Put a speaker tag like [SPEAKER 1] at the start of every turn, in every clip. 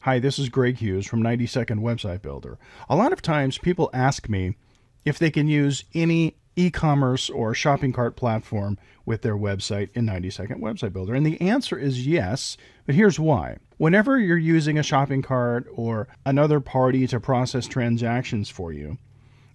[SPEAKER 1] Hi, this is Greg Hughes from 90-Second Website Builder. A lot of times people ask me if they can use any e-commerce or shopping cart platform with their website in 90-Second Website Builder. And the answer is yes, but here's why. Whenever you're using a shopping cart or another party to process transactions for you,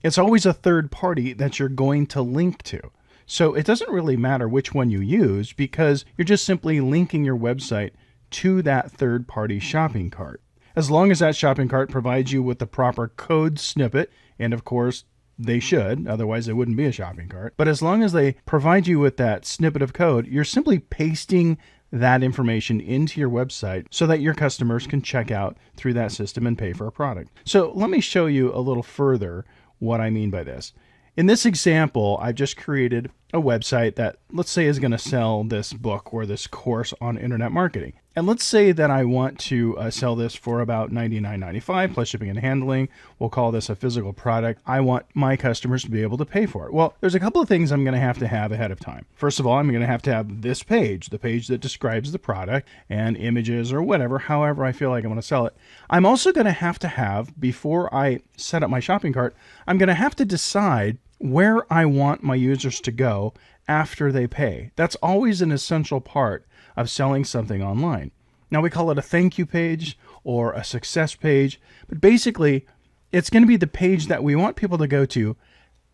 [SPEAKER 1] it's always a third party that you're going to link to. So it doesn't really matter which one you use because you're just simply linking your website to that third-party shopping cart. As long as that shopping cart provides you with the proper code snippet, and of course they should, otherwise it wouldn't be a shopping cart, but as long as they provide you with that snippet of code, you're simply pasting that information into your website so that your customers can check out through that system and pay for a product. So let me show you a little further what I mean by this. In this example, I've just created a website that, let's say, is going to sell this book or this course on internet marketing. And let's say that I want to sell this for about $99.95 plus shipping and handling. We'll call this a physical product. I want my customers to be able to pay for it. Well, there's a couple of things I'm going to have ahead of time. First of all, I'm going to have this page, the page that describes the product and images or whatever, however I feel like I want to sell it. I'm also going to have, before I set up my shopping cart, I'm going to have to decide where I want my users to go after they pay. That's always an essential part of selling something online. Now we call it a thank you page or a success page, but basically it's going to be the page that we want people to go to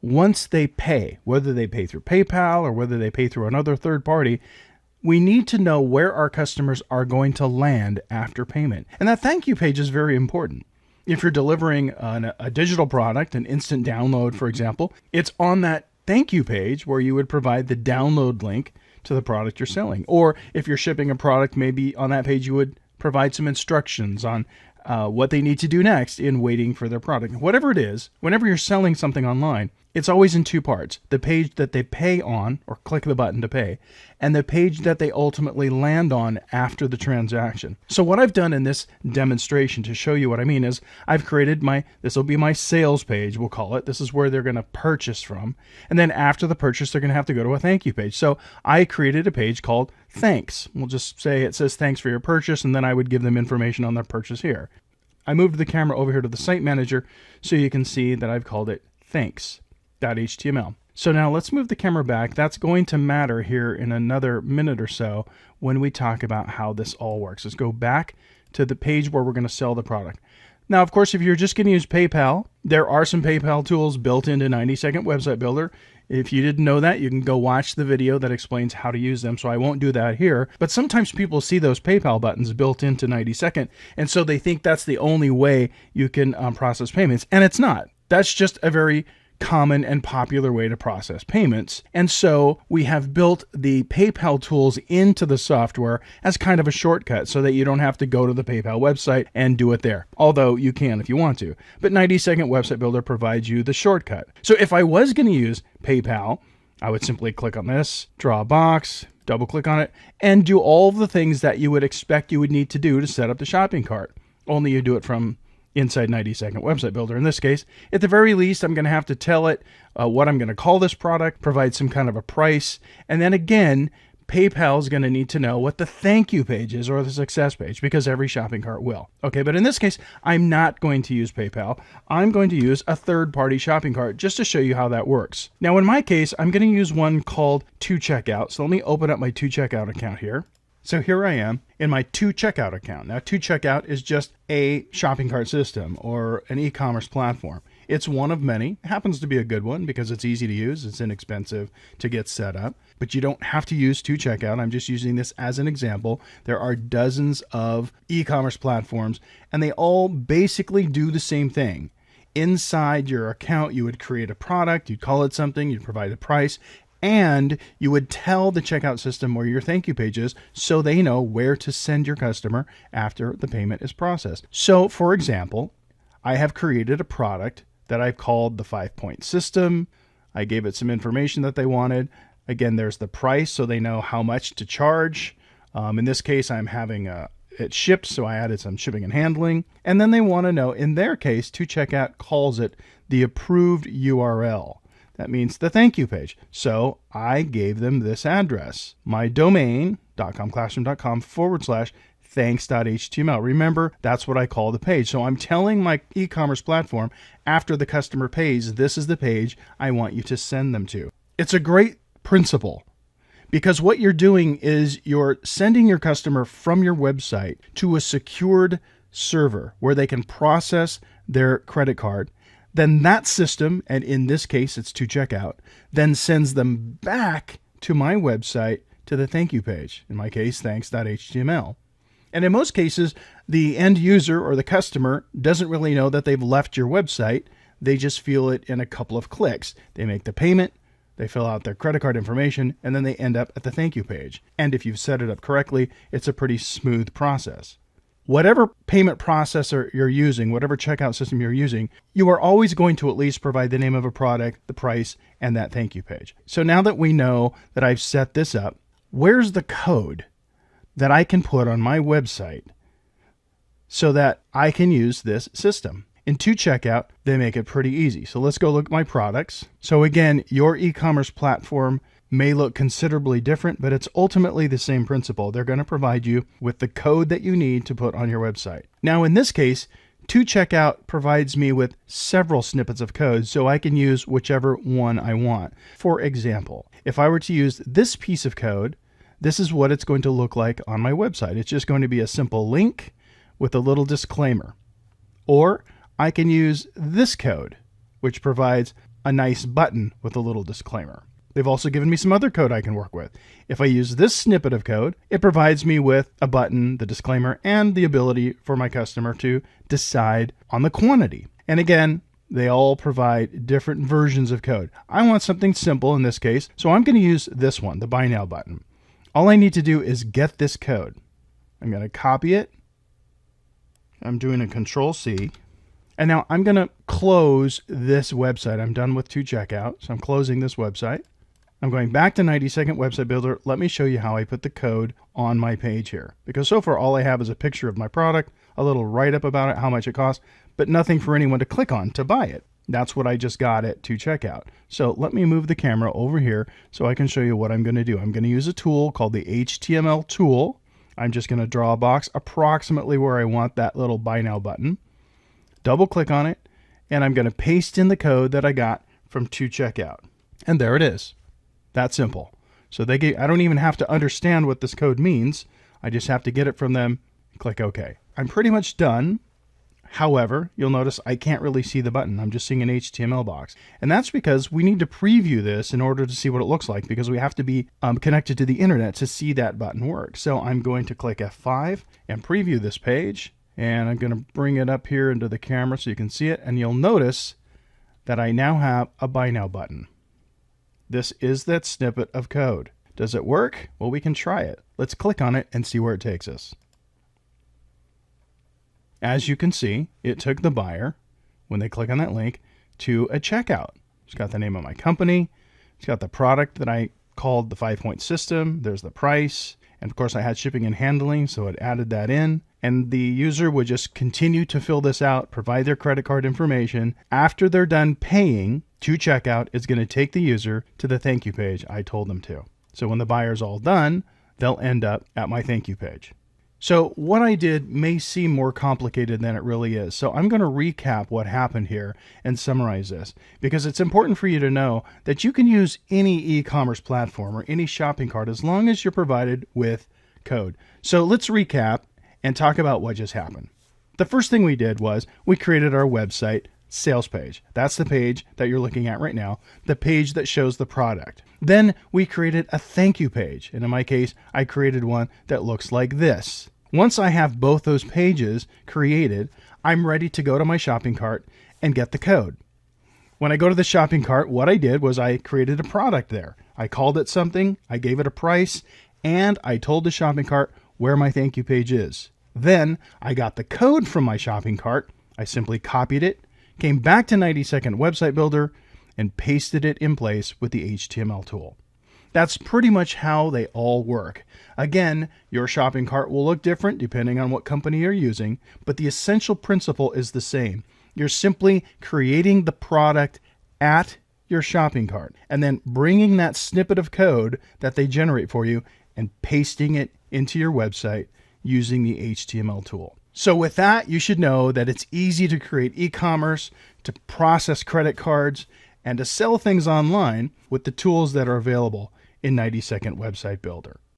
[SPEAKER 1] once they pay, whether they pay through PayPal or whether they pay through another third party. We need to know where our customers are going to land after payment. And that thank you page is very important. If you're delivering a digital product, an instant download, for example, it's on that thank you page where you would provide the download link to the product you're selling. Or if you're shipping a product, maybe on that page you would provide some instructions on what they need to do next in waiting for their product. Whatever it is, whenever you're selling something online, it's always in two parts. The page that they pay on, or click the button to pay, and the page that they ultimately land on after the transaction. So what I've done in this demonstration to show you what I mean is I've created this will be my sales page, we'll call it. This is where they're going to purchase from. And then after the purchase, they're going to have to go to a thank you page. So I created a page called Thanks. We'll just say it says thanks for your purchase, and then I would give them information on their purchase here. I moved the camera over here to the site manager so you can see that I've called it thanks.html. So now let's move the camera back. That's going to matter here in another minute or so when we talk about how this all works. Let's go back to the page where we're going to sell the product. Now, of course, if you're just going to use PayPal, there are some PayPal tools built into 90-Second Website Builder. If you didn't know that, you can go watch the video that explains how to use them, so I won't do that here. But sometimes people see those PayPal buttons built into 90-Second, and so they think that's the only way you can process payments, and it's not. That's just a very common and popular way to process payments. And so we have built the PayPal tools into the software as kind of a shortcut so that you don't have to go to the PayPal website and do it there. Although you can if you want to. But 90-Second Website Builder provides you the shortcut. So if I was going to use PayPal, I would simply click on this, draw a box, double click on it, and do all the things that you would expect you would need to do to set up the shopping cart. Only you do it from inside 90-Second Website Builder. In this case, at the very least, I'm going to have to tell it what I'm going to call this product, provide some kind of a price, and then again, PayPal is going to need to know what the thank you page is or the success page because every shopping cart will. Okay, but in this case, I'm not going to use PayPal. I'm going to use a third-party shopping cart just to show you how that works. Now, in my case, I'm going to use one called 2Checkout. So let me open up my 2Checkout account here. So here I am in my 2Checkout account. Now 2Checkout is just a shopping cart system or an e-commerce platform. It's one of many. It happens to be a good one because it's easy to use. It's inexpensive to get set up, but you don't have to use 2Checkout. I'm just using this as an example. There are dozens of e-commerce platforms and they all basically do the same thing. Inside your account, you would create a product, you'd call it something, you'd provide a price, and you would tell the checkout system where your thank you page is so they know where to send your customer after the payment is processed. So for example, I have created a product that I've called the 5-point system. I gave it some information that they wanted. Again, there's the price so they know how much to charge. In this case, I'm having it shipped, so I added some shipping and handling. And then they want to know, in their case, 2Checkout calls it the approved URL. That means the thank you page. So I gave them this address, my domain, .com/classroom.com thanks.html. Remember, that's what I call the page. So I'm telling my e-commerce platform after the customer pays, this is the page I want you to send them to. It's a great principle because what you're doing is you're sending your customer from your website to a secured server where they can process their credit card. Then that system, and in this case it's to checkout, then sends them back to my website to the thank you page. In my case, thanks.html. And in most cases, the end user or the customer doesn't really know that they've left your website. They just feel it in a couple of clicks. They make the payment, they fill out their credit card information, and then they end up at the thank you page. And if you've set it up correctly, it's a pretty smooth process. Whatever payment processor you're using, whatever checkout system you're using, you are always going to at least provide the name of a product, the price, and that thank you page. So now that we know that I've set this up, where's the code that I can put on my website so that I can use this system? In checkout, they make it pretty easy. So let's go look at my products. So again, your e-commerce platform may look considerably different, but it's ultimately the same principle. They're going to provide you with the code that you need to put on your website. Now, in this case, checkout provides me with several snippets of code, so I can use whichever one I want. For example, if I were to use this piece of code, this is what it's going to look like on my website. It's just going to be a simple link with a little disclaimer. Or I can use this code, which provides a nice button with a little disclaimer. They've also given me some other code I can work with. If I use this snippet of code, it provides me with a button, the disclaimer, and the ability for my customer to decide on the quantity. And again, they all provide different versions of code. I want something simple in this case, so I'm going to use this one, the Buy Now button. All I need to do is get this code. I'm going to copy it. I'm doing a Control-C. And now I'm going to close this website. I'm done with checkout, so I'm closing this website. I'm going back to 90-second website builder. Let me show you how I put the code on my page here. Because so far all I have is a picture of my product, a little write-up about it, how much it costs, but nothing for anyone to click on to buy it. That's what I just got at checkout. So let me move the camera over here so I can show you what I'm going to do. I'm going to use a tool called the HTML tool. I'm just going to draw a box approximately where I want that little Buy Now button. Double click on it, and I'm going to paste in the code that I got from checkout. And there it is. That simple. So I don't even have to understand what this code means. I just have to get it from them and click OK. I'm pretty much done. However, you'll notice I can't really see the button. I'm just seeing an HTML box. And that's because we need to preview this in order to see what it looks like, because we have to be connected to the internet to see that button work. So I'm going to click F5 and preview this page. And I'm going to bring it up here into the camera so you can see it. And you'll notice that I now have a Buy Now button. This is that snippet of code. Does it work? Well, we can try it. Let's click on it and see where it takes us. As you can see, it took the buyer, when they click on that link, to a checkout. It's got the name of my company. It's got the product that I called the 5-point system. There's the price. And of course, I had shipping and handling, so it added that in. And the user would just continue to fill this out, provide their credit card information. After they're done paying, checkout is going to take the user to the thank you page I told them to. So when the buyer's all done, they'll end up at my thank you page. So what I did may seem more complicated than it really is. So I'm going to recap what happened here and summarize this, because it's important for you to know that you can use any e-commerce platform or any shopping cart as long as you're provided with code. So let's recap and talk about what just happened. The first thing we did was we created our website sales page. That's the page that you're looking at right now, the page that shows the product. Then we created a thank you page. And in my case, I created one that looks like this. Once I have both those pages created, I'm ready to go to my shopping cart and get the code. When I go to the shopping cart, what I did was I created a product there. I called it something, I gave it a price, and I told the shopping cart where my thank you page is. Then I got the code from my shopping cart. I simply copied it, came back to 90-second website builder, and pasted it in place with the HTML tool. That's pretty much how they all work. Again, your shopping cart will look different depending on what company you're using, but the essential principle is the same. You're simply creating the product at your shopping cart and then bringing that snippet of code that they generate for you and pasting it into your website using the HTML tool. So with that, you should know that it's easy to create e-commerce, to process credit cards, and to sell things online with the tools that are available in 90 Second Website Builder.